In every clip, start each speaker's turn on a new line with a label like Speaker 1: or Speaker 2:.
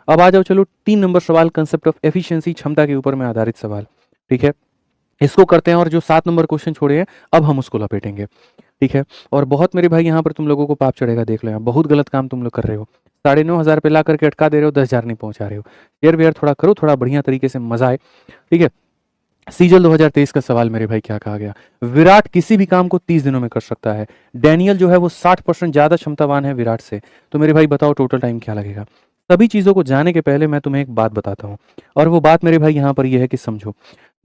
Speaker 1: अब आ जाओ चलो 3 नंबर सवाल, कंसेप्ट ऑफ एफिशिएंसी, क्षमता के ऊपर में आधारित सवाल। ठीक है, इसको करते हैं और जो 7 नंबर क्वेश्चन छोड़े हैं अब हम उसको लपेटेंगे। ठीक है, और बहुत मेरे भाई यहाँ पर तुम लोगों को पाप चढ़ेगा, देख लो यहाँ बहुत गलत काम तुम लोग कर रहे हो। 9,500 पे ला करके अटका दे रहे हो, 10,000 नहीं पहुंचा रहे हो। शेयर वेयर थोड़ा करो, थोड़ा बढ़िया तरीके से मजा आए। ठीक है, सीजल 2023 का सवाल मेरे भाई क्या कहा गया, विराट किसी भी काम को 30 दिनों में कर सकता है, डैनियल जो है वो 60% ज्यादा क्षमतावान है विराट से। तो मेरे भाई बताओ टोटल टाइम क्या लगेगा। सभी चीजों को जाने के पहले मैं तुम्हें एक बात बताता हूँ, और वो बात मेरे भाई यहाँ पर यह है कि समझो।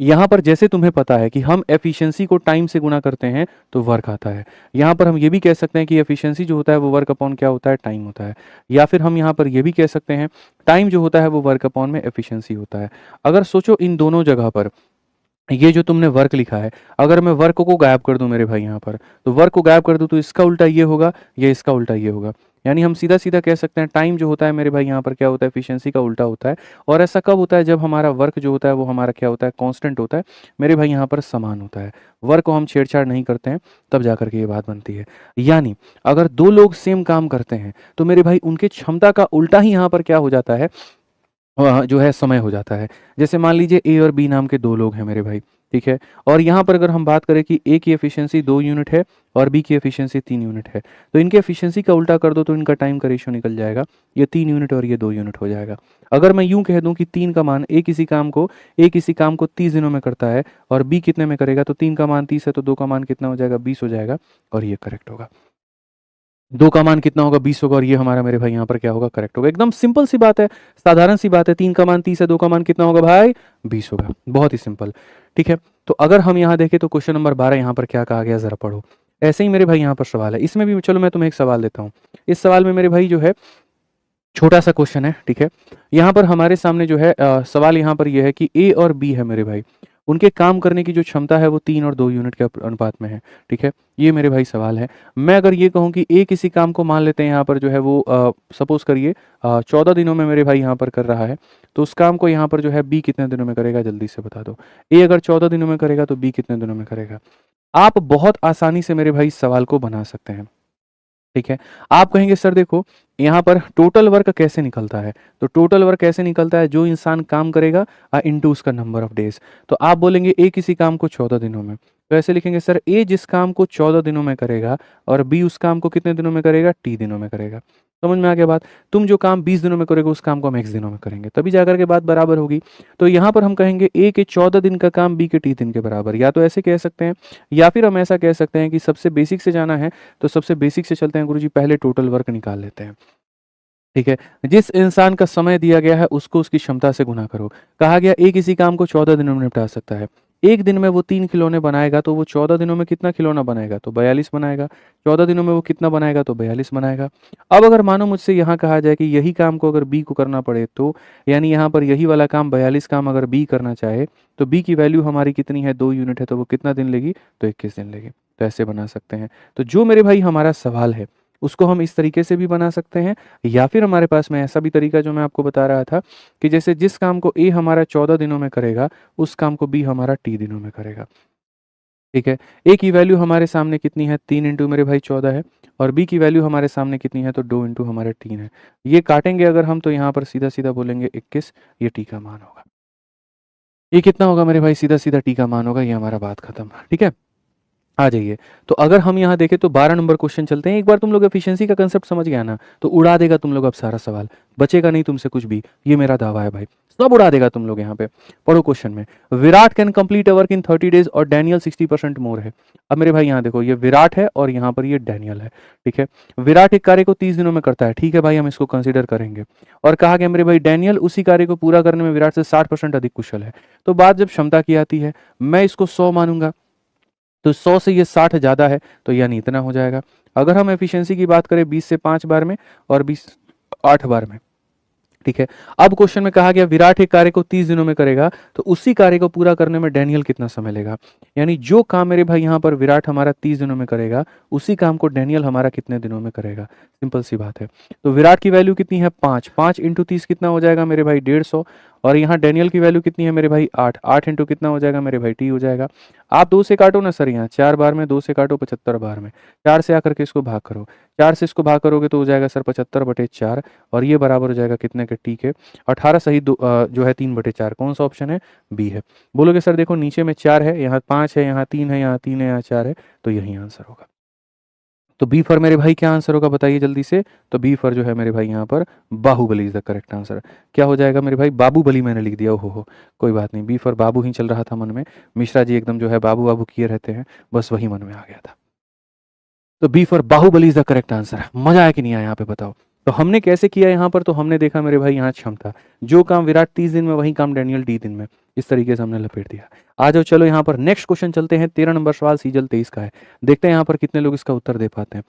Speaker 1: यहाँ पर जैसे तुम्हें पता है कि हम एफिशिएंसी को टाइम से गुना करते हैं तो वर्क आता है, यहाँ पर हम ये भी कह सकते हैं कि एफिशिएंसी जो होता है वो वर्क अपॉन क्या होता है, टाइम होता है। या फिर हम यहाँ पर ये भी कह सकते हैं टाइम जो होता है वो वर्क अपॉन में एफिशिएंसी होता है। अगर सोचो इन दोनों जगह पर ये जो तुमने वर्क लिखा है, अगर मैं वर्क को गायब कर दूं मेरे भाई यहाँ पर, तो वर्क को गायब कर दूं तो इसका उल्टा ये होगा, या इसका उल्टा ये होगा। यानी हम सीधा सीधा कह सकते हैं टाइम जो होता है मेरे भाई यहाँ पर क्या होता है, एफिशिएंसी का उल्टा होता है। और ऐसा कब होता है, जब हमारा वर्क जो होता है वो हमारा क्या होता है, कांस्टेंट होता है, मेरे भाई यहाँ पर समान होता है। वर्क को हम छेड़छाड़ नहीं करते हैं, तब जाकर के ये बात बनती है। यानी अगर दो लोग सेम काम करते हैं तो मेरे भाई उनके क्षमता का उल्टा ही यहाँ पर क्या हो जाता है, जो है समय हो जाता है। जैसे मान लीजिए ए और बी नाम के दो लोग हैं मेरे भाई। ठीक है, और यहाँ पर अगर हम बात करें कि ए की एफिशिएंसी 2 यूनिट है और बी की एफिशिएंसी 3 यूनिट है, तो इनके एफिशिएंसी का उल्टा कर दो तो इनका टाइम का रेशियो निकल जाएगा, ये 3 यूनिट और ये 2 यूनिट हो जाएगा। अगर मैं यूं कह दूं कि 3 का मान ए किसी काम को 30 दिनों में करता है और बी कितने में करेगा, तो 3 का मान 30 है तो 2 का मान कितना हो जाएगा, 20 हो जाएगा, और ये करेक्ट होगा। 2 का मान कितना होगा, 20 होगा, और ये हमारा मेरे भाई यहाँ पर क्या होगा, करेक्ट होगा। एकदम सिंपल सी बात है, साधारण सी बात है। 3 का मान 30 है, 2 का मान कितना होगा भाई, 20 होगा, बहुत ही सिंपल। ठीक है, तो अगर हम यहाँ देखें तो क्वेश्चन नंबर 12 यहाँ पर क्या कहा गया, जरा पढ़ो। ऐसे ही मेरे भाई यहाँ पर सवाल है, इसमें भी चलो मैं तुम्हें एक सवाल देता हूँ। इस सवाल में मेरे भाई जो है छोटा सा क्वेश्चन है। ठीक है, यहाँ पर हमारे सामने जो है सवाल यहाँ पर यह है कि ए और बी है मेरे भाई, उनके काम करने की जो क्षमता है वो 3 और 2 यूनिट के अनुपात में है। ठीक है, ये मेरे भाई सवाल है। मैं अगर ये कहूँ कि ए किसी काम को मान लेते हैं यहाँ पर जो है वो सपोज करिए 14 दिनों में मेरे भाई यहाँ पर कर रहा है, तो उस काम को यहाँ पर जो है बी कितने दिनों में करेगा, जल्दी से बता दो। ए अगर 14 दिनों में करेगा तो बी कितने दिनों में करेगा। आप बहुत आसानी से मेरे भाई सवाल को बना सकते हैं। ठीक है, आप कहेंगे सर देखो यहाँ पर टोटल वर्क कैसे निकलता है, तो टोटल वर्क कैसे निकलता है, जो इंसान काम करेगा इनटू उसका नंबर ऑफ डेज। तो आप बोलेंगे ए किसी काम को 14 दिनों में, तो ऐसे लिखेंगे सर ए जिस काम को 14 दिनों में करेगा और बी उस काम को कितने दिनों में करेगा, टी दिनों में करेगा। समझ में आ गया बात। तुम जो काम 20 दिनों में करोगे उस काम को हम x दिनों में करेंगे, तभी जाकर के बात बराबर होगी। तो यहाँ पर हम कहेंगे ए के 14 दिन का काम बी के टी दिन के बराबर, या तो ऐसे कह सकते हैं, या फिर हम ऐसा कह सकते हैं कि सबसे बेसिक से जाना है तो सबसे बेसिक से चलते हैं गुरुजी, पहले टोटल वर्क निकाल लेते हैं। ठीक है, जिस इंसान का समय दिया गया है उसको उसकी क्षमता से गुना करो। कहा गया एक इसी काम को 14 दिनों में निपटा सकता है, एक दिन में वो 3 खिलौने बनाएगा, तो वो 14 दिनों में कितना खिलौना बनाएगा, तो 42 बनाएगा। 14 दिनों में वो कितना बनाएगा, तो 42 बनाएगा। अब अगर मानो मुझसे यहाँ कहा जाए कि यही काम को अगर बी को करना पड़े, तो यानी यहाँ पर यही वाला काम 42 काम अगर बी करना चाहे, तो बी की वैल्यू हमारी कितनी है, 2 यूनिट है, तो वो कितना दिन लेगी, तो 21 दिन लेगी। तो ऐसे बना सकते हैं। तो जो मेरे भाई हमारा सवाल है उसको हम इस तरीके से भी बना सकते हैं, या फिर हमारे पास में ऐसा भी तरीका जो मैं आपको बता रहा था कि जैसे जिस काम को ए हमारा 14 दिनों में करेगा उस काम को बी हमारा टी दिनों में करेगा। ठीक है, ए की वैल्यू हमारे सामने कितनी है, 3 इंटू मेरे भाई 14 है, और बी की वैल्यू हमारे सामने कितनी है, तो 2 इंटू हमारे 3 है। ये काटेंगे अगर हम तो यहाँ पर सीधा सीधा बोलेंगे 21, ये टी का मान होगा। ये कितना होगा मेरे भाई, सीधा सीधा टी का मान होगा। ये हमारा बात खत्म। ठीक है, आ जाइए। तो अगर हम यहाँ देखें तो 12 नंबर क्वेश्चन चलते हैं। एक बार तुम लोग एफिशिएंसी का कंसेप्ट समझ गया ना, तो उड़ा देगा तुम लोग अब सारा सवाल, बचेगा नहीं तुमसे कुछ भी, ये मेरा दावा है भाई, सब उड़ा देगा तुम लोग यहाँ पे। पढ़ो क्वेश्चन में, Virat can complete a work in 30 days और डैनियल 60% मोर है। अब मेरे भाई यहाँ देखो, ये विराट है और यहाँ पर ये डैनियल है। ठीक है, विराट एक कार्य को 30 दिनों में करता है, ठीक है भाई, हम इसको कंसिडर करेंगे। और कहा गया मेरे भाई डैनियल उसी कार्य को पूरा करने में विराट से 60% अधिक कुशल है। तो बात जब क्षमता की आती है, मैं इसको 100 मानूंगा, तो 100 से ये 60 ज़्यादा है, तो यानी इतना हो जाएगा। अगर हम एफिशिएंसी की बात करें 20 से 5 बार में और 20 8 बार में। ठीक है, अब क्वेश्चन में कहा गया विराट एक कार्य को 30 दिनों में करेगा, तो उसी कार्य को पूरा करने में डैनियल कितना समय लेगा। यानी जो काम मेरे भाई यहाँ पर विराट हमारा 30 दिनों में करेगा, उसी काम को डैनियल हमारा कितने दिनों में करेगा। सिंपल सी बात है। तो विराट की वैल्यू कितनी है, 5 इंटू 30 कितना हो जाएगा मेरे भाई, 150। और यहाँ डेनियल की वैल्यू कितनी है मेरे भाई 8, 8 इंटू कितना हो जाएगा मेरे भाई टी हो जाएगा। आप 2 से काटो ना सर, यहाँ 4 बार में 2 से काटो 75 बार में, 4 से आकर के इसको भाग करो, 4 से इसको भाग करोगे तो हो जाएगा सर 75/4 और ये बराबर हो जाएगा कितने के टी के 18 सही जो है 3/4। कौन सा ऑप्शन है? बी है। बोलोगे सर देखो नीचे में 4 है, यहाँ 5 है, यहाँ 3 है, यहाँ 3 है, यहाँ 4 है, तो यही आंसर होगा। तो बी फॉर मेरे भाई क्या आंसर होगा बताइए जल्दी से। तो बी फॉर जो है मेरे भाई यहाँ पर Baahubali is the correct answer. क्या हो जाएगा मेरे भाई? बाबूबली मैंने लिख दिया, ओहो हो, कोई बात नहीं, बी फॉर बाबू ही चल रहा था मन में। मिश्रा जी एकदम जो है बाबू बाबू किए रहते हैं, बस वही मन में आ गया था। तो B for Baahubali is the correct answer. मजा आया कि नहीं आया यहाँ पे बताओ। तो हमने कैसे किया यहाँ पर? तो हमने देखा मेरे भाई यहाँ क्षमता, जो काम विराट 30 दिन में वही काम डेनियल 30 दिन में, इस तरीके से हमने लपेट दिया। आ जाओ चलो यहाँ पर नेक्स्ट क्वेश्चन चलते हैं। 13 नंबर सवाल सीजल 23 का है। देखते हैं यहाँ पर कितने लोग इसका उत्तर दे पाते हैं।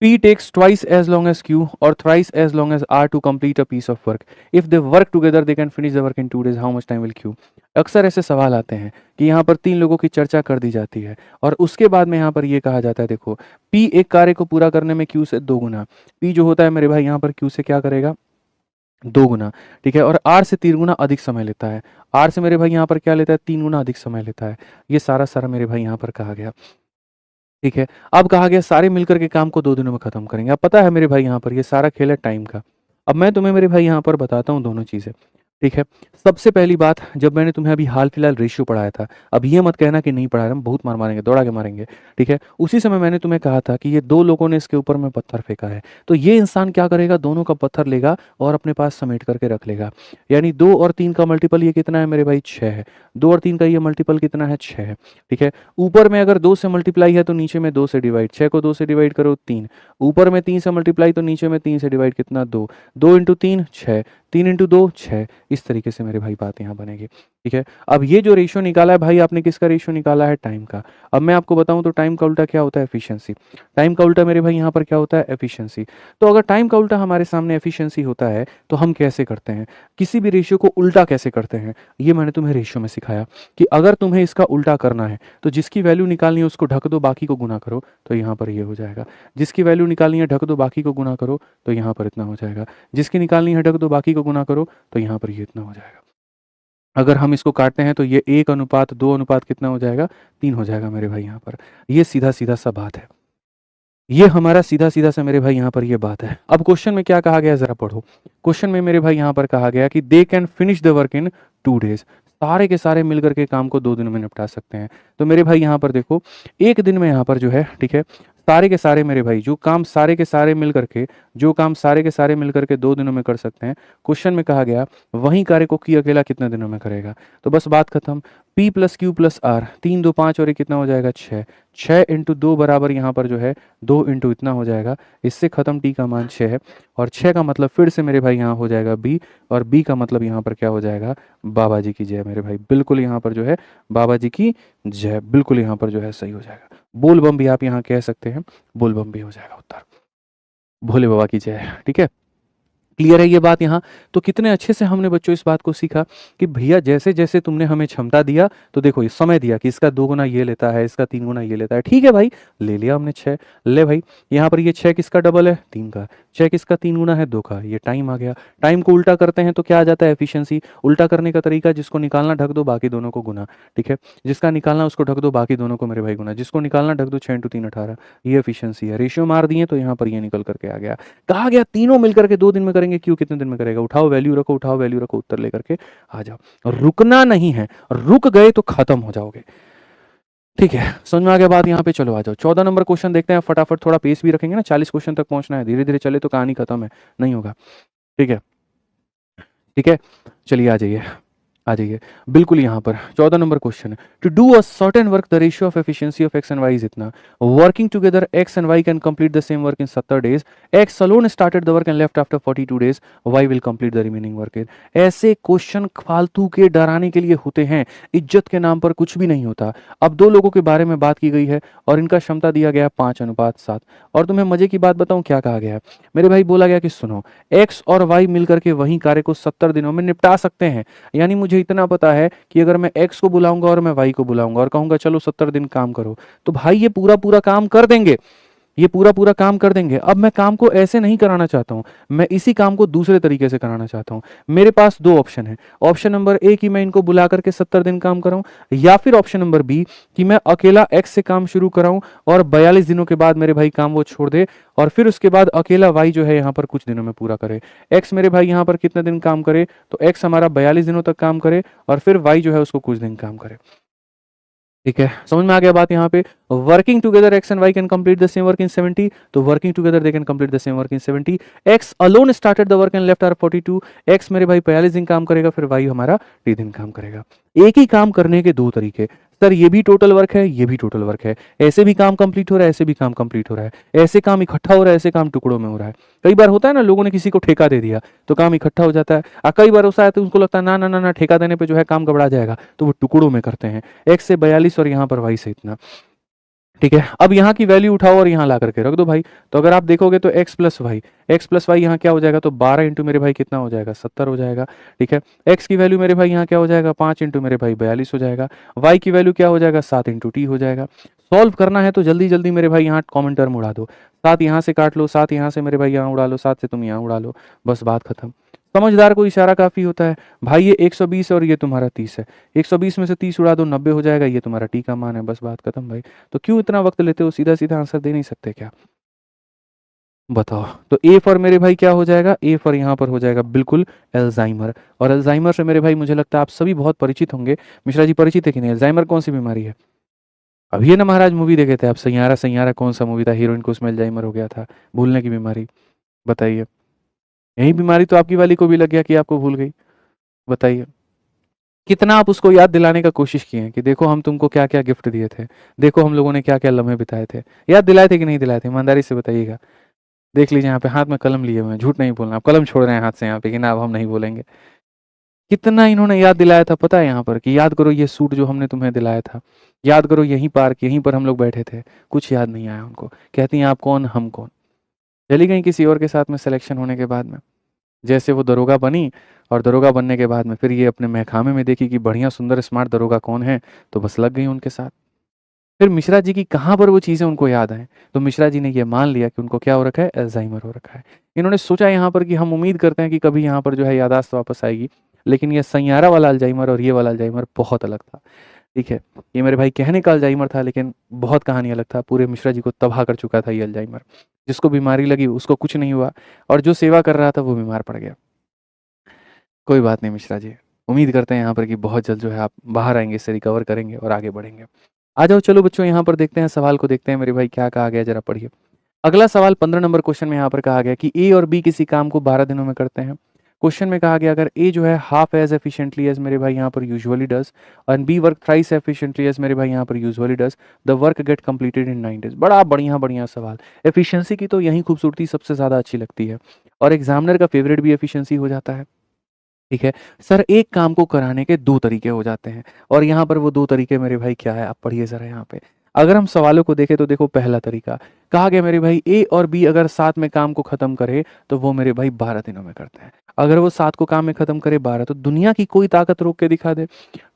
Speaker 1: P takes twice as long as Q or thrice as long as R to complete a piece of work. If they work together, they can finish the work in 2 days. How much time will Q? अक्सर ऐसे सवाल आते हैं कि यहाँ पर 3 लोगों की चर्चा कर दी जाती है और उसके बाद में यहाँ पर ये कहा जाता है, देखो P एक कार्य को पूरा करने में Q से 2 गुना, P जो होता है मेरे भाई यहाँ पर Q से क्या करेगा? 2 गुना, ठीक है, और R से 3 गुना अधिक समय लेता है। R से मेरे भाई यहाँ पर क्या लेता है? 3 गुना अधिक समय लेता है। ये सारा सारा मेरे भाई यहाँ पर कहा गया, ठीक है। अब कहा गया सारे मिलकर के काम को 2 दिनों में खत्म करेंगे। अब पता है मेरे भाई यहाँ पर ये सारा खेल है टाइम का। अब मैं तुम्हें मेरे भाई यहाँ पर बताता हूँ दोनों चीज़ें, ठीक है। सबसे पहली बात, जब मैंने तुम्हें अभी हाल फिलहाल रेशियो पढ़ाया था, अब ये मत कहना कि नहीं पढ़ा रहे, हम बहुत मार मारेंगे, दौड़ा के मारेंगे, ठीक है। उसी समय मैंने तुम्हें कहा था कि ये 2 लोगों ने इसके ऊपर में पत्थर फेंका है, तो ये इंसान क्या करेगा? दोनों का पत्थर लेगा और अपने पास समेट करके रख लेगा। यानी 2 और 3 का मल्टीपल ये कितना है मेरे भाई? 6 है। 2 और 3 का ये मल्टीपल कितना है? 6 है, ठीक है। ऊपर में अगर 2 से मल्टीप्लाई है तो नीचे में 2 से डिवाइड, 6 को 2 से डिवाइड करो 3, ऊपर में 3 से मल्टीप्लाई तो नीचे में 3 से डिवाइड कितना? 2, 2 इंटू 3 6, 3 इंटू 2 6, इस तरीके से मेरे भाई बात यहाँ बनेगी, ठीक है। अब ये जो रेशियो निकाला है भाई आपने, किसका रेशियो निकाला है? टाइम का। अब मैं आपको बताऊं तो टाइम का उल्टा क्या होता है? एफिशिएंसी। टाइम का उल्टा मेरे भाई यहाँ पर क्या होता है? एफिशिएंसी। तो अगर टाइम का उल्टा हमारे सामने एफिशिएंसी होता है तो हम कैसे करते हैं? किसी भी रेशियो को उल्टा कैसे करते हैं, ये मैंने तुम्हें रेशियो में सिखाया कि अगर तुम्हें इसका उल्टा करना है तो जिसकी वैल्यू निकालनी है उसको ढक दो, बाकी को गुना करो, तो यहाँ पर ये हो जाएगा। जिसकी वैल्यू निकालनी है ढक दो, बाकी को गुना करो, तो यहाँ पर इतना हो जाएगा। जिसकी निकालनी है ढक दो, बाकी को गुना करो, तो यहाँ पर ये इतना हो जाएगा। अगर हम इसको काटते हैं तो ये 1:2 अनुपात कितना हो जाएगा? 3 हो जाएगा मेरे भाई यहाँ पर। ये सीधा सीधा सा बात है, ये हमारा सीधा सीधा सा मेरे भाई यहाँ पर ये बात है। अब क्वेश्चन में क्या कहा गया जरा पढ़ो। क्वेश्चन में मेरे भाई यहाँ पर कहा गया कि they can finish the work in 2 days. सारे के सारे मिलकर के काम को 2 दिनों में निपटा सकते हैं। तो मेरे भाई यहाँ पर देखो, एक दिन में यहाँ पर जो है, ठीक है, सारे के सारे मेरे भाई जो काम सारे के सारे मिल करके, जो काम सारे के सारे मिल करके 2 दिनों में कर सकते हैं, क्वेश्चन में कहा गया वही कार्य को की अकेला कितने दिनों में करेगा। तो बस बात खत्म। P plus Q plus R, 3 2 5 और ये कितना हो जाएगा? 6, 6 इंटू 2 बराबर यहाँ पर जो है 2 इंटू इतना हो जाएगा। इससे खत्म, टी का मान 6 है और 6 का मतलब फिर से मेरे भाई यहाँ हो जाएगा बी, और बी का मतलब यहाँ पर क्या हो जाएगा? बाबा जी की जय मेरे भाई, बिल्कुल यहाँ पर जो है बाबा जी की जय, बिल्कुल यहाँ पर जो है सही हो जाएगा। बोल बम भी आप यहाँ कह सकते हैं, बोल बम भी हो जाएगा उत्तर। भोले बाबा की जय, ठीक है। क्लियर है ये बात यहाँ? तो कितने अच्छे से हमने बच्चों इस बात को सीखा कि भैया जैसे जैसे तुमने हमें क्षमता दिया, तो देखो ये समय दिया कि इसका 2 गुना ये लेता है, इसका 3 गुना ये लेता है, ठीक है भाई, ले लिया हमने 6। ले भाई यहाँ पर ये 6 किसका डबल है? 3 का। 6 किसका? 3 गुना है 2 का। ये टाइम आ गया। टाइम को उल्टा करते हैं तो क्या आ जाता है? एफिशिएंसी। उल्टा करने का तरीका, जिसको निकालना ढक दो, बाकी दोनों को गुना, ठीक है। जिसका निकालना उसको ढक दो, बाकी दोनों को मेरे भाई गुना, जिसको निकालना ढक दो, 6 इंटू 3 18, ये एफिशिएंसी है। रेशियो मार दिए तो यहाँ पर ये निकल करके आ गया। कहा गया तीनों मिलकर के 2 दिन में करेंगे, क्यों कितने दिन में करेगा? उठाओ वैल्यू रखो, उठाओ वैल्यू रखो, उत्तर लेकर के आ जाओ। रुकना नहीं है, रुक गए तो खत्म हो जाओगे, ठीक है। समझ में आ गया बात यहाँ पे? चलो आ जाओ 14 नंबर क्वेश्चन देखते हैं फटाफट। थोड़ा पेस भी रखेंगे ना, 40 क्वेश्चन तक पहुंचना है, धीरे धीरे चले तो कहानी खत्म है नहीं होगा, ठीक है, ठीक है। चलिए आ जाइए, आ जाइए बिल्कुल यहाँ पर 14 नंबर क्वेश्चन है। To do a certain work the ratio of efficiency of X and Y is इतना। Working together X and Y can complete the same work in 70 days. X alone started the work and left after 42 days, Y will complete the remaining work in. ऐसे question फालतू के डराने के लिए होते हैं, इज्जत के नाम पर कुछ भी नहीं होता। अब 2 लोगों के बारे में बात की गई है और इनका क्षमता दिया गया 5:7। और तुम्हें मजे की बात बताऊं क्या कहा गया है मेरे भाई? बोला गया कि सुनो, एक्स और वाई मिलकर के वही कार्य को 70 दिनों में निपटा सकते हैं। यानी मुझे इतना पता है कि अगर मैं x को बुलाऊंगा और मैं y को बुलाऊंगा और कहूंगा चलो 70 दिन काम करो, तो भाई ये पूरा पूरा काम कर देंगे। ये पूरा काम कर देंगे। अब मैं काम को ऐसे नहीं कराना चाहता हूँ, मैं इसी काम को दूसरे तरीके से कराना चाहता हूँ। मेरे पास 2 ऑप्शन है। ऑप्शन नंबर ए कि मैं इनको बुला करके 70 दिन काम कराऊँ, या फिर ऑप्शन नंबर बी कि मैं अकेला एक्स से काम शुरू कराऊँ और 42 दिनों के बाद मेरे भाई काम वो छोड़ दे, और फिर उसके बाद अकेला वाई जो है यहाँ पर कुछ दिनों में पूरा करे। एक्स मेरे भाई यहाँ पर कितने दिन काम करे, तो एक्स हमारा 42 दिनों तक काम करे और फिर वाई जो है उसको कुछ दिन काम करे। ठीक है, समझ में आ गया बात। यहाँ पे working together X and Y can complete the same work in 70, तो working together they can complete the same work in 70। X alone started the work and left आर 42, एक्स मेरे भाई 42 दिन काम करेगा, फिर वाई हमारा 3 दिन काम करेगा। एक ही काम करने के 2 तरीके। सर ये भी टोटल वर्क है, ये भी टोटल वर्क है, ऐसे भी काम कंप्लीट हो रहा है, ऐसे भी काम कंप्लीट हो रहा है, ऐसे काम इकट्ठा हो रहा है, ऐसे काम टुकड़ों में हो रहा है। कई बार होता है ना, लोगों ने किसी को ठेका दे दिया तो काम इकट्ठा हो जाता है, और कई बार होता है तो उनको लगता है ना ना ना ना ठेका देने पे जो है काम गड़बड़ा जाएगा, तो वो टुकड़ों में करते हैं। एक्स से 42 और यहाँ पर वाई से इतना। ठीक है, अब यहाँ की वैल्यू उठाओ और यहाँ ला करके रख दो भाई। तो अगर आप देखोगे तो एक्स प्लस वाई यहाँ क्या हो जाएगा, तो 12 इंटू मेरे भाई कितना हो जाएगा, 70 हो जाएगा। ठीक है, एक्स की वैल्यू मेरे भाई यहाँ क्या हो जाएगा, 5 इंटू मेरे भाई 42 हो जाएगा। वाई की वैल्यू क्या हो जाएगा, 7 इंटू टी हो जाएगा। सॉल्व करना है तो जल्दी जल्दी मेरे भाई यहाँ कॉमन टर्म उड़ा दो, 7 यहाँ से काट लो, 7 यहाँ से मेरे भाई यहाँ उड़ा लो, 7 से तुम यहाँ उड़ा लो, बस बात खत्म। समझदार को इशारा काफी होता है भाई। ये 120 है और ये तुम्हारा 30 है, 120 में से 30 उड़ा दो, 90 हो जाएगा, ये तुम्हारा टी का मान है, बस बात खत्म भाई। तो क्यों इतना वक्त लेते हो, सीधा सीधा आंसर दे नहीं सकते क्या, बताओ। तो ए फॉर मेरे भाई क्या हो जाएगा, ए फॉर यहाँ पर हो जाएगा बिल्कुल अल्जाइमर। और अल्जाइमर से मेरे भाई मुझे लगता है आप सभी बहुत परिचित होंगे। मिश्रा जी परिचित है कि नहीं, अल्जाइमर कौन सी बीमारी है? अभी ये ना महाराज मूवी देखे थे आप, सैयारा सैयारा कौन सा मूवी था, हीरोइन को उसमें अल्जाइमर हो गया था, भूलने की बीमारी। बताइए, यही बीमारी तो आपकी वाली को भी लग गया कि आपको भूल गई। बताइए, कितना आप उसको याद दिलाने का कोशिश किए हैं कि देखो हम तुमको क्या क्या गिफ्ट दिए थे, देखो हम लोगों ने क्या क्या लम्हे बिताए थे। याद दिलाए थे कि नहीं दिलाए थे, ईमानदारी से बताइएगा। देख लीजिए यहाँ पे हाथ में कलम लिए हुए हैं, झूठ नहीं बोलना, आप कलम छोड़ रहे हैं हाथ से यहाँ पे कि ना अब हम नहीं बोलेंगे। कितना इन्होंने याद दिलाया था पता है, यहाँ पर कि याद करो ये सूट जो हमने तुम्हें दिलाया था, याद करो यहीं पार्क यहीं पर हम लोग बैठे थे। कुछ याद नहीं आया उनको। कहती हैं आप कौन हम कौन। चली गई किसी और के साथ में सिलेक्शन होने के बाद में। जैसे वो दरोगा बनी, और दरोगा बनने के बाद में फिर ये अपने महकामे में देखी कि बढ़िया सुंदर स्मार्ट दरोगा कौन है, तो बस लग गई उनके साथ। फिर मिश्रा जी की कहाँ पर वो चीज़ें उनको याद आए, तो मिश्रा जी ने ये मान लिया कि उनको क्या हो रखा है, अल्जाइमर हो रखा है। इन्होंने सोचा यहाँ पर कि हम उम्मीद करते हैं कि कभी यहाँ पर जो है याददाश्त वापस आएगी, लेकिन ये सैयारा वाला अल्जाइमर और ये वाला अल्जाइमर बहुत अलग था। ठीक है, ये मेरे भाई कहने का अल्जाइमर था, लेकिन बहुत कहानी अलग था। पूरे मिश्रा जी को तबाह कर चुका था ये अल्जाइमर। जिसको बीमारी लगी उसको कुछ नहीं हुआ, और जो सेवा कर रहा था वो बीमार पड़ गया। कोई बात नहीं मिश्रा जी, उम्मीद करते हैं यहाँ पर कि बहुत जल्द जो है आप बाहर आएँगे, इससे रिकवर करेंगे और आगे बढ़ेंगे। आ जाओ चलो बच्चों, यहाँ पर देखते हैं सवाल को, देखते हैं मेरे भाई क्या कहा गया, ज़रा पढ़िए। अगला सवाल 15 नंबर क्वेश्चन में यहाँ पर कहा गया कि ए और बी किसी काम को 12 दिनों में करते हैं। क्वेश्चन में कहा गया अगर ए जो है हाफ एज एफिशिएंटली एज मेरे भाई यहाँ पर usually does, and B work thrice efficiently as मेरे भाई यहाँ पर usually does, the work get completed in 9 days. बड़ा बढ़िया बढ़िया सवाल। एफिशिएंसी की तो यही खूबसूरती सबसे ज़्यादा अच्छी लगती है, और एग्जामिनर का फेवरेट भी एफिशिएंसी हो जाता है। ठीक है सर, एक काम को कराने के 2 तरीके हो जाते हैं, और यहाँ पर वो 2 तरीके मेरे भाई क्या है, आप पढ़िए ज़रा यहाँ पे। अगर हम सवालों को देखें तो देखो, पहला तरीका कहा गया मेरे भाई ए और बी अगर साथ में काम को खत्म करे तो वो मेरे भाई 12 दिनों में करते हैं। अगर वो साथ को काम में खत्म करे 12, तो दुनिया की कोई ताकत रोक के दिखा दे।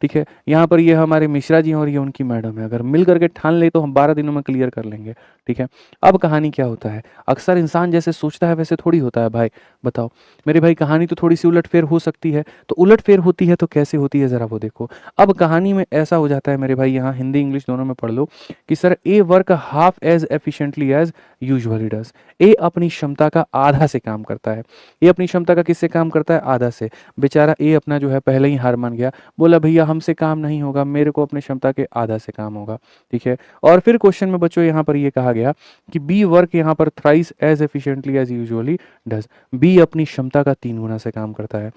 Speaker 1: ठीक है, यहाँ पर ये हमारे मिश्रा जी हैं और ये उनकी मैडम है, अगर मिल करके ठान ले तो हम 12 दिनों में क्लियर कर लेंगे। ठीक है, अब कहानी क्या होता है, अक्सर इंसान जैसे सोचता है वैसे थोड़ी होता है भाई। बताओ मेरे भाई, कहानी तो थोड़ी सी उलटफेर हो सकती है, तो उलटफेर होती है तो कैसे होती है ज़रा वो देखो। अब कहानी में ऐसा हो जाता है मेरे भाई, यहाँ हिंदी इंग्लिश दोनों में पढ़ लो, कि sir A work half as efficiently as usually does. A अपनी क्षमता का आधा से काम करता है। ए अपनी क्षमता का किससे काम करता है, आधा से। बेचारा ए अपना जो है पहले ही हार मान गया, बोला भैया हमसे काम नहीं होगा, मेरे को अपनी क्षमता के आधा से काम होगा। ठीक है, और फिर क्वेश्चन में बच्चों यहाँ पर ये कहा गया कि बी वर्क यहाँ पर thrice as efficiently as usually does. B अपनी क्षमता का 3 गुना से काम करता है।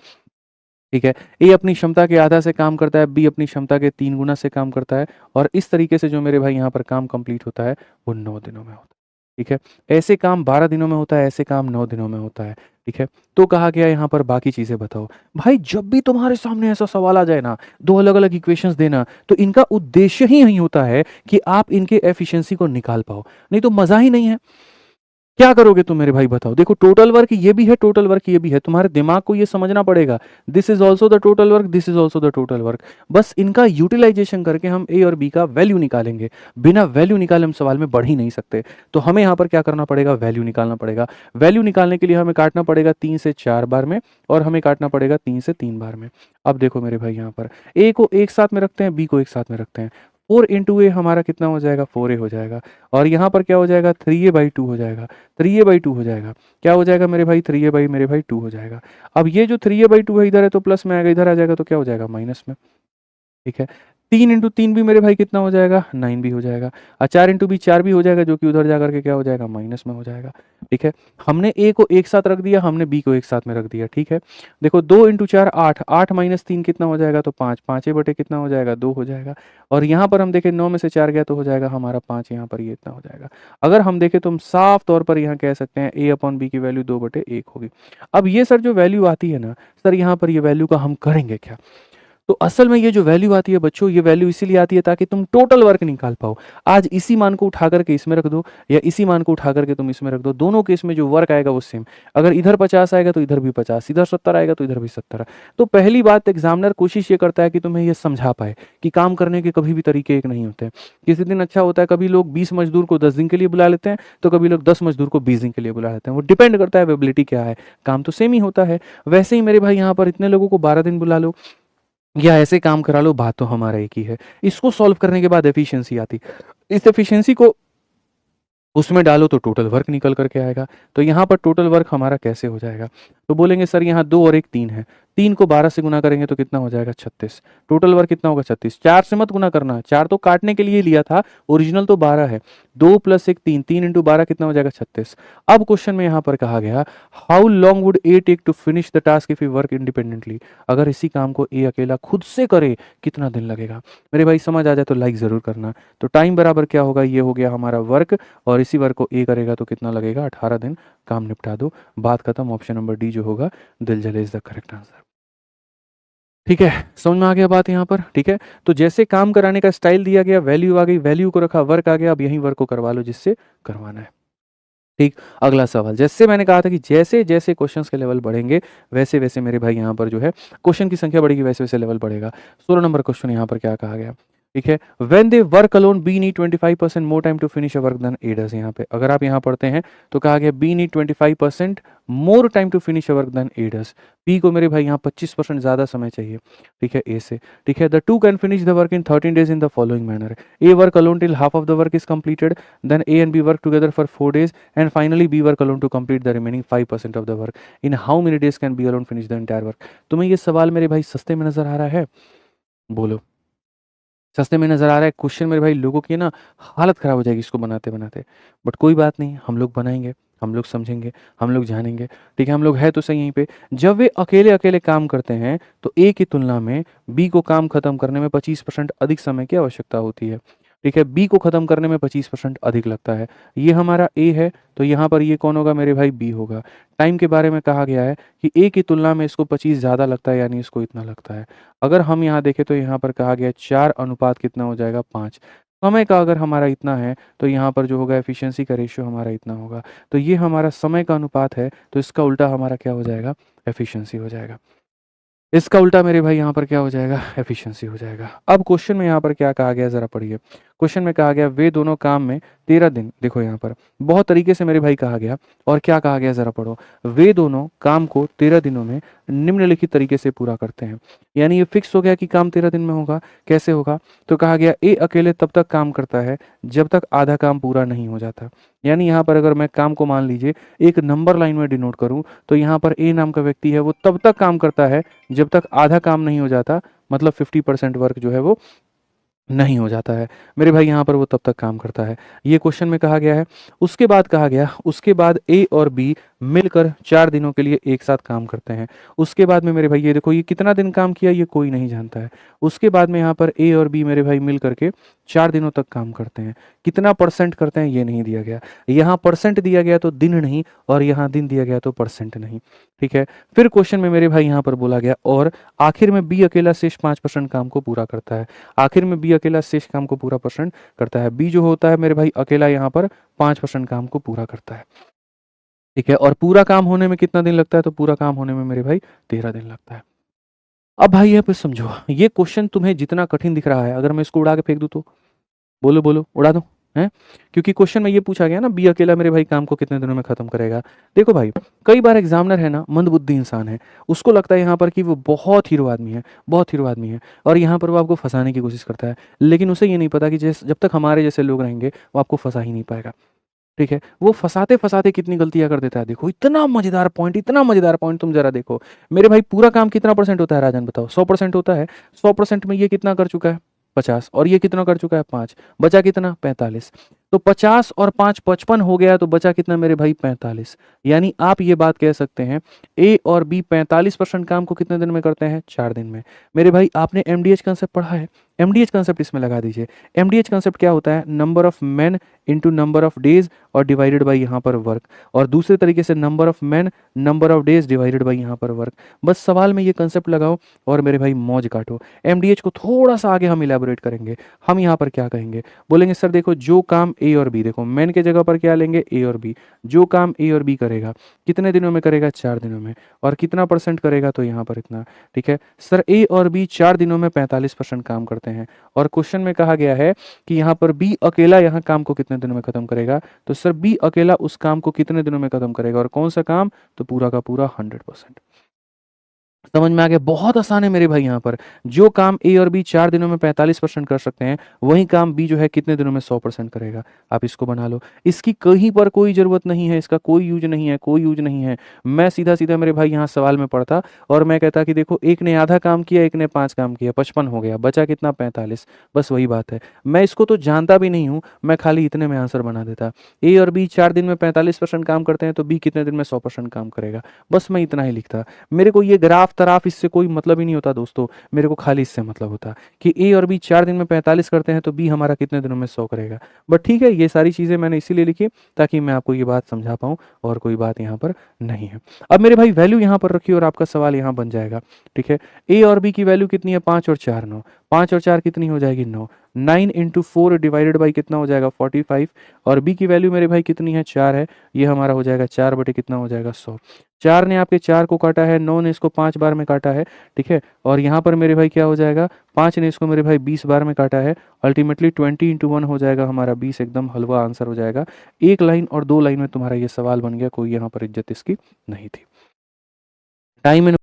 Speaker 1: ठीक है, ए अपनी क्षमता के आधा से काम करता है, बी अपनी क्षमता के 3 गुना से काम करता है, और इस तरीके से जो मेरे भाई यहाँ पर काम कंप्लीट होता है वो 9 दिनों में होता है। ठीक है, ऐसे काम 12 दिनों में होता है, ऐसे काम 9 दिनों में होता है। ठीक है, तो कहा गया यहाँ पर बाकी चीजें बताओ। भाई जब भी तुम्हारे सामने ऐसा सवाल आ जाए ना, 2 अलग अलग इक्वेशंस देना, तो इनका उद्देश्य ही यही होता है कि आप इनके एफिशिएंसी को निकाल पाओ, नहीं तो मजा ही नहीं है। क्या करोगे तुम मेरे भाई बताओ? देखो टोटल वर्क ये भी है, टोटल वर्क ये भी है, तुम्हारे दिमाग को ये समझना पड़ेगा, this is also the total work, this is also the total work. बस इनका यूटिलाइजेशन करके हम ए और बी का वैल्यू निकालेंगे। बिना वैल्यू निकाले हम सवाल में बढ़ ही नहीं सकते। तो हमें यहाँ पर क्या करना पड़ेगा? वैल्यू निकालना पड़ेगा। वैल्यू निकालने के लिए हमें काटना पड़ेगा 3 से 4 बार में, और हमें काटना पड़ेगा 3 से 3 बार में। अब देखो मेरे भाई यहाँ पर ए को एक साथ में रखते हैं, बी को एक साथ में रखते हैं। 4 इंटू ए हमारा कितना हो जाएगा? 4a हो जाएगा। और यहाँ पर क्या हो जाएगा? 3a/2 हो जाएगा। 3a/2 हो जाएगा। क्या हो जाएगा मेरे भाई? 3a/2 हो जाएगा। अब ये जो 3a/2 है इधर है तो प्लस में आएगा, इधर आ जाएगा तो क्या हो जाएगा? माइनस में। ठीक है। 3 इंटू 3 भी मेरे भाई कितना हो जाएगा? 9 भी हो जाएगा। और 4 इंटू बी 4 भी हो जाएगा, जो कि उधर जाकर के क्या हो जाएगा? माइनस में हो जाएगा। ठीक है। हमने ए को एक साथ रख दिया, हमने बी को एक साथ में रख दिया। ठीक है। देखो 2 इंटू 4 8, 8 माइनस 3 कितना हो जाएगा? तो 5, 5 बटे कितना हो जाएगा? 2 हो जाएगा। और यहाँ पर हम देखें 9 में से 4 गया तो हो जाएगा हमारा 5, यहाँ पर ये इतना हो जाएगा। अगर हम देखें तो हम साफ तौर पर यहाँ कह सकते हैं ए अपॉन बी की वैल्यू 2/1 होगी। अब ये सर जो वैल्यू आती है ना सर, यहाँ पर ये वैल्यू का हम करेंगे क्या? तो असल में ये जो वैल्यू आती है बच्चों, ये वैल्यू इसीलिए आती है ताकि तुम टोटल वर्क निकाल पाओ। आज इसी मान को उठा करके इसमें रख दो, या इसी मान को उठा करके तुम इसमें रख दो, दोनों केस में जो वर्क आएगा वो सेम। अगर इधर 50 आएगा तो इधर भी 50, इधर 70 आएगा तो इधर भी 70। तो पहली बात, एग्जामिनर कोशिश ये करता है कि तुम्हें ये समझा पाए कि काम करने के कभी भी तरीके एक नहीं होते। किसी दिन अच्छा होता है, कभी लोग 20 मजदूर को 10 दिन के लिए बुला लेते हैं, तो कभी लोग 10 मजदूर को 20 दिन के लिए बुला लेते हैं। वो डिपेंड करता है एबिलिटी क्या है, काम तो सेम ही होता है। वैसे ही मेरे भाई यहाँ पर इतने लोगों को 12 दिन बुला लो या ऐसे काम करा लो, बात तो हमारा एक ही है। इसको सॉल्व करने के बाद एफिशिएंसी आती। इस एफिशिएंसी को उसमें डालो तो टोटल वर्क निकल करके आएगा। तो यहाँ पर टोटल वर्क हमारा कैसे हो जाएगा? तो बोलेंगे सर यहाँ 2 और 1 3 है, 3 को 12 से गुना करेंगे तो कितना हो जाएगा? 36। टोटल वर्क कितना होगा? 36। 4 से मत गुना करना, 4 तो काटने के लिए लिया था, ओरिजिनल तो 12 है। 2 + 1 3, 3 इंटू 12 कितना हो जाएगा? 36। अब क्वेश्चन में यहाँ पर कहा गया how long would A take to finish the task if you work independently. अगर इसी काम को ए अकेला खुद से करे कितना दिन लगेगा? मेरे भाई समझ आ जाए तो लाइक जरूर करना। तो टाइम बराबर क्या होगा? ये हो गया हमारा वर्क, और इसी वर्क को ए करेगा तो कितना लगेगा? 18 दिन। काम निपटा दो, बात खत्म। ऑप्शन नंबर डी जो होगा दिल जले इज द करेक्ट आंसर। ठीक है, समझ में आ गया बात यहाँ पर? ठीक है। तो जैसे काम कराने का स्टाइल दिया गया, वैल्यू आ गई, वैल्यू को रखा, वर्क आ गया, अब यही वर्क को करवा लो जिससे करवाना है। ठीक। अगला सवाल, जैसे मैंने कहा था कि जैसे जैसे क्वेश्चंस के लेवल बढ़ेंगे वैसे वैसे मेरे भाई यहाँ पर जो है क्वेश्चन की संख्या बढ़ेगी, वैसे वैसे लेवल बढ़ेगा। 16 नंबर क्वेश्चन यहाँ पर क्या कहा गया? ठीक है। When they work alone B need 25% more time to finish a work than A does. यहाँ पे अगर आप यहाँ पढ़ते हैं तो कहा गया B need 25% more time to finish a work than A does. B को मेरे भाई यहाँ 25% ज़्यादा समय चाहिए, ठीक है, ए से। ठीक है। The two can finish the work in 13 days in the following manner. A work alone till half of the work is completed, then A and B work together for 4 days, and finally B work alone to complete the remaining 5% of the work. In how many days can B alone finish the entire work? तुम्हें ये सवाल मेरे भाई सस्ते में नजर आ रहा है? बोलो, सस्ते में नजर आ रहा है? क्वेश्चन मेरे भाई लोगों की ना हालत खराब हो जाएगी इसको बनाते बनाते। बट कोई बात नहीं, हम लोग बनाएंगे, हम लोग समझेंगे, हम लोग जानेंगे। ठीक है। हम लोग है तो सही यहीं पे। जब वे अकेले अकेले काम करते हैं तो ए की तुलना में बी को काम खत्म करने में 25% अधिक समय की आवश्यकता होती है। ठीक है। बी को खत्म करने में 25% अधिक लगता है। ये हमारा ए है, तो यहाँ पर ये कौन होगा मेरे भाई? बी होगा। टाइम के बारे में कहा गया है कि ए की तुलना में इसको 25 ज़्यादा लगता है, यानी इसको इतना लगता है। अगर हम यहाँ देखें तो यहाँ पर कहा गया 4 अनुपात कितना हो जाएगा? 5। समय का अगर हमारा इतना है तो यहाँ पर जो होगा एफिशिएंसी का रेशियो हमारा इतना होगा। तो ये हमारा समय का अनुपात है, तो इसका उल्टा हमारा क्या हो जाएगा? एफिशिएंसी हो जाएगा। इसका उल्टा मेरे भाई यहाँ पर क्या हो जाएगा? एफिशिएंसी हो जाएगा। अब क्वेश्चन में यहाँ पर क्या कहा गया ज़रा पढ़िए। क्वेश्चन में कहा गया वे दोनों काम में 13 दिन, देखो यहाँ पर बहुत तरीके से मेरे भाई कहा गया, और क्या कहा गया ज़रा पढ़ो। वे दोनों काम को 13 दिनों में निम्नलिखित तरीके से पूरा करते हैं। यानी ये फिक्स हो गया कि काम 13 दिन में होगा। कैसे होगा? तो कहा गया ए अकेले तब तक काम करता है जब तक आधा काम पूरा नहीं हो जाता। यानी यहाँ पर अगर मैं काम को मान लीजिए एक नंबर लाइन में डिनोट करूँ तो यहाँ पर ए नाम का व्यक्ति है, वो तब तक काम करता है जब तक आधा काम नहीं हो जाता, मतलब 50% वर्क जो है वो नहीं हो जाता है। मेरे भाई यहाँ पर वो तब तक काम करता है। ये क्वेश्चन में कहा गया है। उसके बाद कहा गया, उसके बाद ए और बी मिलकर 4 दिनों के लिए एक साथ काम करते हैं। उसके बाद में मेरे भाई ये देखो, ये कितना दिन काम किया ये कोई नहीं जानता है। उसके बाद में यहाँ पर ए और बी मेरे भाई मिल करके 4 दिनों तक काम करते हैं। कितना परसेंट करते हैं ये नहीं दिया गया। यहाँ परसेंट दिया गया तो दिन नहीं, और यहाँ दिन दिया गया तो परसेंट नहीं। ठीक है। फिर क्वेश्चन में मेरे भाई यहाँ पर बोला गया और आखिर में बी अकेला शेष 5% काम को पूरा करता है। आखिर में बी अकेला शेष काम को पूरा परसेंट करता है। बी जो होता है मेरे भाई अकेला यहाँ पर 5% काम को पूरा करता है। ठीक है, और पूरा काम होने में कितना दिन लगता है? तो पूरा काम होने में मेरे भाई 13 दिन लगता है। अब भाई यहाँ पे समझो, ये क्वेश्चन तुम्हें जितना कठिन दिख रहा है, अगर मैं इसको उड़ा के फेंक दूँ तो? बोलो, बोलो, उड़ा दूँ? हैं? क्योंकि क्वेश्चन में ये पूछा गया ना, बी अकेला मेरे भाई काम को कितने दिनों में खत्म करेगा। देखो भाई, कई बार एग्जामिनर है ना मंदबुद्धि इंसान है, उसको लगता है यहाँ पर कि वो बहुत हीरो आदमी है, बहुत हीरो आदमी है, और यहाँ पर वो आपको फंसाने की कोशिश करता है। लेकिन उसे ये नहीं पता कि जब तक हमारे जैसे लोग रहेंगे, वो आपको फंसा ही नहीं पाएगा। ठीक है, वो फंसाते-फंसाते कितनी गलतियाँ कर देता है देखो, इतना मज़ेदार पॉइंट तुम ज़रा देखो। मेरे भाई पूरा काम कितना परसेंट होता है राजन बताओ? 100% होता है। 100% में ये कितना कर चुका है? 50, और ये कितना कर चुका है? 5, बचा कितना? 45। तो 50 और 5 55 हो गया, तो बचा कितना मेरे भाई? 45। यानी आप ये बात कह सकते हैं, ए और बी 45% काम को कितने दिन में करते हैं? 4 दिन में। मेरे भाई आपने एमडीएच कांसेप्ट पढ़ा है? एमडीएच कांसेप्ट इसमें लगा दीजिए। एमडीएच कांसेप्ट क्या होता है? Number of main into number of days और डिवाइडेड बाई यहाँ पर वर्क, और दूसरे तरीके से number of main number of days divided by यहाँ पर वर्क। बस सवाल में ये कंसेप्ट लगाओ और मेरे भाई मौज काटो। एमडीएच को थोड़ा सा आगे हम इलेबोरेट करेंगे। हम यहाँ पर क्या कहेंगे? बोलेंगे सर देखो, जो काम ए और बी, देखो मेन के जगह पर क्या लेंगे? ए और बी। जो काम ए और बी करेगा कितने दिनों में करेगा? 4 दिनों में। और कितना परसेंट करेगा? तो यहाँ पर इतना। ठीक है सर, ए और बी 4 दिनों में 45% काम करते हैं, और क्वेश्चन में कहा गया है कि यहाँ पर बी अकेला यहाँ काम को कितने दिनों में खत्म करेगा? तो सर बी अकेला उस काम को कितने दिनों में खत्म करेगा, और कौन सा काम? तो पूरा का पूरा 100%। समझ में आ गया? बहुत आसान है मेरे भाई। यहाँ पर जो काम ए और बी 4 दिनों में 45% कर सकते हैं, वही काम बी जो है कितने दिनों में 100% करेगा। आप इसको बना लो। इसकी कहीं पर कोई ज़रूरत नहीं है, इसका कोई यूज़ नहीं है, कोई यूज़ नहीं है। मैं सीधा-सीधा मेरे भाई यहाँ सवाल में पढ़ता और मैं कहता कि देखो, एक ने आधा काम किया, एक ने 5 काम किया, 55 हो गया, बचा कितना? 45। बस वही बात है। मैं इसको तो जानता भी नहीं हूँ, मैं खाली इतने में आंसर बना देता। ए और बी 4 दिन में 45% काम करते हैं, तो बी कितने दिन में 100% काम करेगा। बस मैं इतना ही लिखता। मेरे को ये ग्राफ-तराफ इससे कोई मतलब ही नहीं होता दोस्तों, मेरे को खाली इससे मतलब होता कि ए और बी 4 दिन में 45 करते हैं, तो बी हमारा कितने दिनों में 100 करेगा। बट ठीक है, ये सारी चीज़ें मैंने इसीलिए लिखी ताकि मैं आपको ये बात समझा पाऊँ, और कोई बात यहाँ पर नहीं है। अब मेरे भाई वैल्यू यहाँ पर रखिए और आपका सवाल यहाँ बन जाएगा। ठीक है, ए और बी की वैल्यू कितनी है? 5 और 4 9। 5 और 4 कितनी हो जाएगी? 9। 9 इंटू 4 डिवाइडेड बाई कितना हो जाएगा? 45। और बी की वैल्यू मेरे भाई कितनी है? 4 है। ये हमारा हो जाएगा 4 बटे कितना हो जाएगा? 100। 4 ने आपके 4 को काटा है, 9 ने इसको 5 बार में काटा है। ठीक है, और यहाँ पर मेरे भाई क्या हो जाएगा? 5 ने इसको मेरे भाई 20 बार में काटा है। अल्टीमेटली 20 इंटू 1 हो जाएगा हमारा 20। एकदम हलवा आंसर हो जाएगा। एक लाइन और 2 लाइन में तुम्हारा ये सवाल बन गया, कोई यहाँ पर इज्जत इसकी नहीं थी। टाइम